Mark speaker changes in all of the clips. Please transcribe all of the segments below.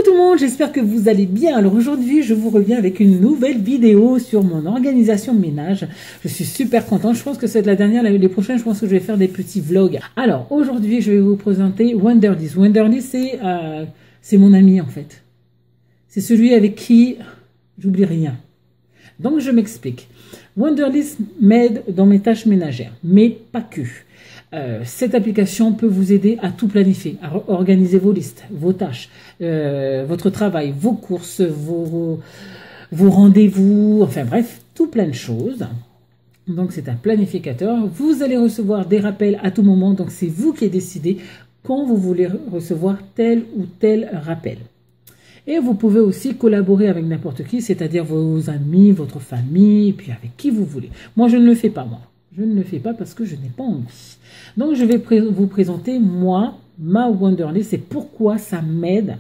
Speaker 1: tout le monde, j'espère que vous allez bien. Alors aujourd'hui, je vous reviens avec une nouvelle vidéo sur mon organisation ménage. Je suis super contente, je pense que c'est la dernière, les prochaines, je pense que je vais faire des petits vlogs. Alors aujourd'hui, je vais vous présenter Wonderlist. Wonderlist, c'est mon ami en fait. C'est celui avec qui j'oublie rien. Donc je m'explique. Wonderlist m'aide dans mes tâches ménagères, mais pas que. Cette application peut vous aider à tout planifier, à organiser vos listes, vos tâches, votre travail, vos courses, vos rendez-vous, enfin bref, tout plein de choses. Donc c'est un planificateur. Vous allez recevoir des rappels à tout moment, donc c'est vous qui décidez quand vous voulez recevoir tel ou tel rappel. Et vous pouvez aussi collaborer avec n'importe qui, c'est-à-dire vos amis, votre famille, et puis avec qui vous voulez. Moi, je ne le fais pas, moi. Je ne le fais pas parce que je n'ai pas envie. Donc, je vais vous présenter, moi, ma Wonderlist et pourquoi ça m'aide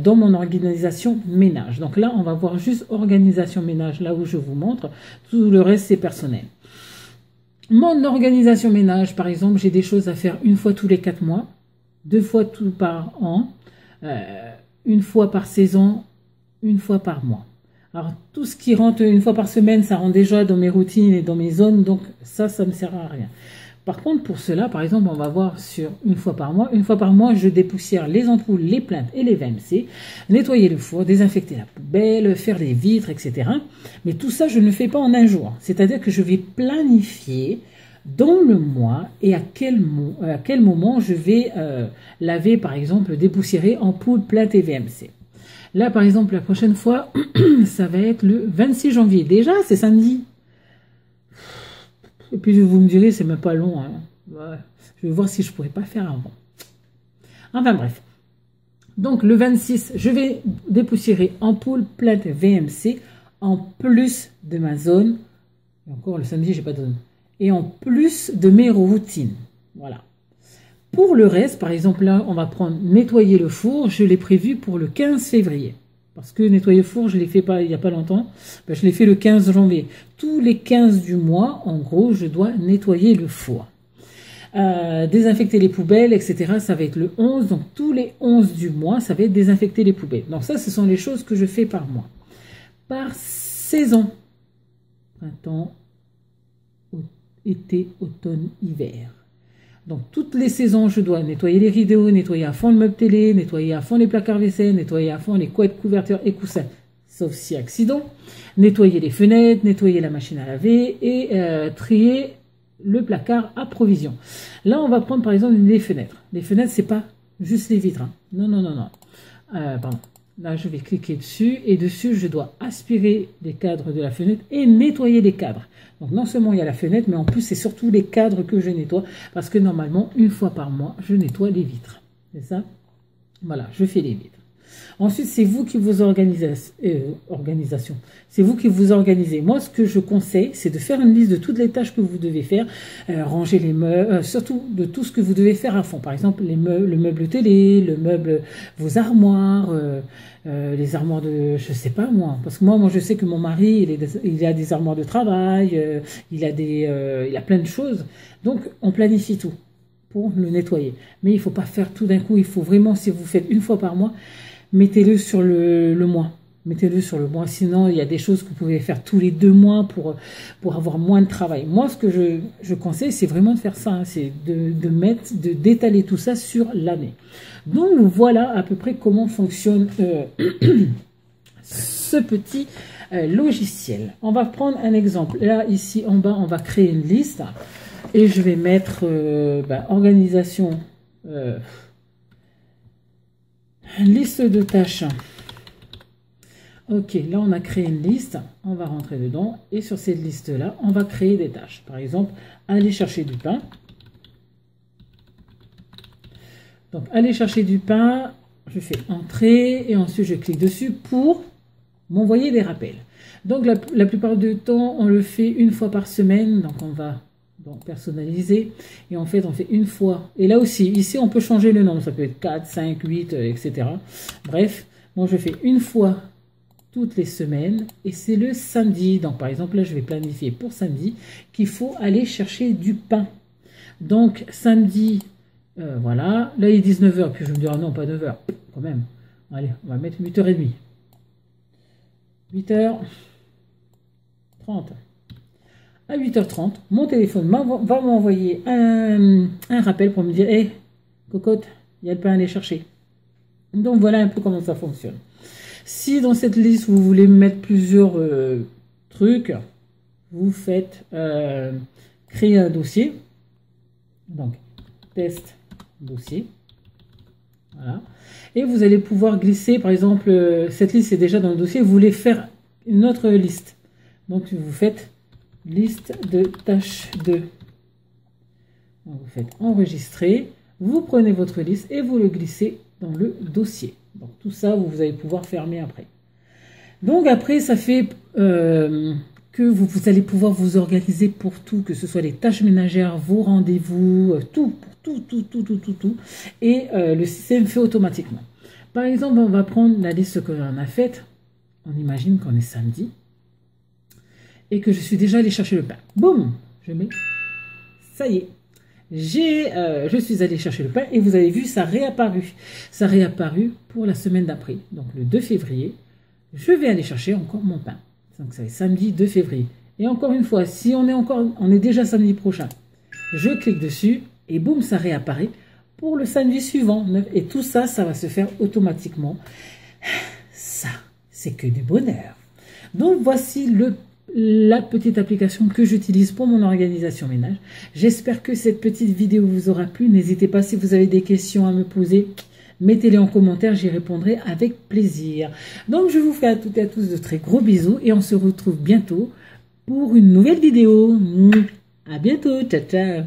Speaker 1: dans mon organisation ménage. Donc là, on va voir juste organisation ménage, là où je vous montre. Tout le reste, c'est personnel. Mon organisation ménage, par exemple, j'ai des choses à faire une fois tous les 4 mois, 2 fois par an, une fois par saison, une fois par mois. Alors, tout ce qui rentre une fois par semaine, ça rentre déjà dans mes routines et dans mes zones, donc ça ne me sert à rien. Par contre, pour cela, par exemple, on va voir sur une fois par mois. Une fois par mois, je dépoussière les ampoules, les plaintes et les VMC, nettoyer le four, désinfecter la poubelle, faire les vitres, etc. Mais tout ça, je ne le fais pas en un jour. C'est-à-dire que je vais planifier dans le mois et à quel moment je vais laver, par exemple, dépoussiérer ampoules, plaintes et VMC. Là, par exemple, la prochaine fois, ça va être le 26 janvier. Déjà, c'est samedi. Et puis, vous me direz, c'est même pas long. Hein. Ouais. Je vais voir si je pourrais pas faire avant. Enfin, bref. Donc, le 26, je vais dépoussiérer ampoule, plainte, VMC, en plus de ma zone. Et encore, le samedi, j'ai pas de zone. Et en plus de mes routines. Voilà. Pour le reste, par exemple, là, on va prendre nettoyer le four. Je l'ai prévu pour le 15 février. Parce que nettoyer le four, je ne l'ai fait pas il n'y a pas longtemps. Ben, je l'ai fait le 15 janvier. Tous les 15 du mois, en gros, je dois nettoyer le four. Désinfecter les poubelles, etc. Ça va être le 11. Donc, tous les 11 du mois, ça va être désinfecter les poubelles. Donc, ça, ce sont les choses que je fais par mois. Par saison. Printemps, été, automne, hiver. Donc, toutes les saisons, je dois nettoyer les rideaux, nettoyer à fond le meuble télé, nettoyer à fond les placards vaisselle, nettoyer à fond les couettes, couvertures et coussins, sauf si accident, nettoyer les fenêtres, nettoyer la machine à laver et trier le placard à provision. Là, on va prendre par exemple les fenêtres. Les fenêtres, c'est pas juste les vitres. Hein. Non, non, non, non. Pardon. Là, je vais cliquer dessus et dessus, je dois aspirer les cadres de la fenêtre et nettoyer les cadres. Donc, non seulement il y a la fenêtre, mais en plus, c'est surtout les cadres que je nettoie parce que normalement, une fois par mois, je nettoie les vitres. C'est ça? Voilà, je fais les vitres. Ensuite, c'est vous qui vous organisez. C'est vous qui vous organisez. Moi, ce que je conseille, c'est de faire une liste de toutes les tâches que vous devez faire, ranger les meubles, surtout de tout ce que vous devez faire à fond. Par exemple, le meuble télé, vos armoires, les armoires de, je sais pas moi, parce que moi je sais que mon mari, il a des armoires de travail, il a plein de choses. Donc, on planifie tout pour le nettoyer. Mais il faut pas faire tout d'un coup. Il faut vraiment, si vous faites une fois par mois, mettez-le sur le mois. Mettez-le sur le mois. Sinon, il y a des choses que vous pouvez faire tous les 2 mois pour avoir moins de travail. Moi, ce que je conseille, c'est vraiment de faire ça. Hein, c'est d'étaler tout ça sur l'année. Donc, voilà à peu près comment fonctionne ce petit logiciel. On va prendre un exemple. Là, ici, en bas, on va créer une liste. Et je vais mettre organisation, liste de tâches. Ok, là on a créé une liste, on va rentrer dedans et sur cette liste-là, on va créer des tâches. Par exemple, aller chercher du pain. Donc, aller chercher du pain, je fais entrée et ensuite je clique dessus pour m'envoyer des rappels. Donc, la plupart du temps, on le fait une fois par semaine, donc on va... Donc, personnaliser. Et en fait, on fait une fois. Et là aussi, ici, on peut changer le nombre. Ça peut être 4, 5, 8, etc. Bref, moi, je fais une fois toutes les semaines. Et c'est le samedi. Donc, par exemple, là, je vais planifier pour samedi qu'il faut aller chercher du pain. Donc, samedi, voilà. Là, il est 19h. Puis, je me dis, ah non, pas 9h. Quand même. Allez, on va mettre 8h30. 8h30. À 8h30, mon téléphone va m'envoyer un rappel pour me dire, hé, cocotte, il y a le pain à aller chercher. Donc voilà un peu comment ça fonctionne. Si dans cette liste, vous voulez mettre plusieurs trucs, vous faites créer un dossier. Donc, test dossier. Voilà. Et vous allez pouvoir glisser, par exemple, cette liste est déjà dans le dossier, vous voulez faire une autre liste. Donc, vous faites liste de tâches 2. Donc, vous faites enregistrer, vous prenez votre liste et vous le glissez dans le dossier. Donc, tout ça, vous allez pouvoir fermer après. Donc, après, ça fait que vous allez pouvoir vous organiser pour tout, que ce soit les tâches ménagères, vos rendez-vous, tout. Et le système fait automatiquement. Par exemple, on va prendre la liste que l'on a faite. On imagine qu'on est samedi. Et que je suis déjà allé chercher le pain. Boum, je mets. Ça y est. Je suis allé chercher le pain et vous avez vu, ça a réapparu. Ça a réapparu pour la semaine d'après. Donc le 2 février, je vais aller chercher encore mon pain. Donc ça est samedi 2 février. Et encore une fois, si on est déjà samedi prochain, je clique dessus. Et boum, ça réapparaît pour le samedi suivant. Et tout ça, ça va se faire automatiquement. Ça, c'est que du bonheur. Donc, voici la petite application que j'utilise pour mon organisation ménage. J'espère que cette petite vidéo vous aura plu. N'hésitez pas, si vous avez des questions à me poser, mettez-les en commentaire, j'y répondrai avec plaisir. Donc, je vous fais à toutes et à tous de très gros bisous. Et on se retrouve bientôt pour une nouvelle vidéo. À bientôt, ciao, ciao.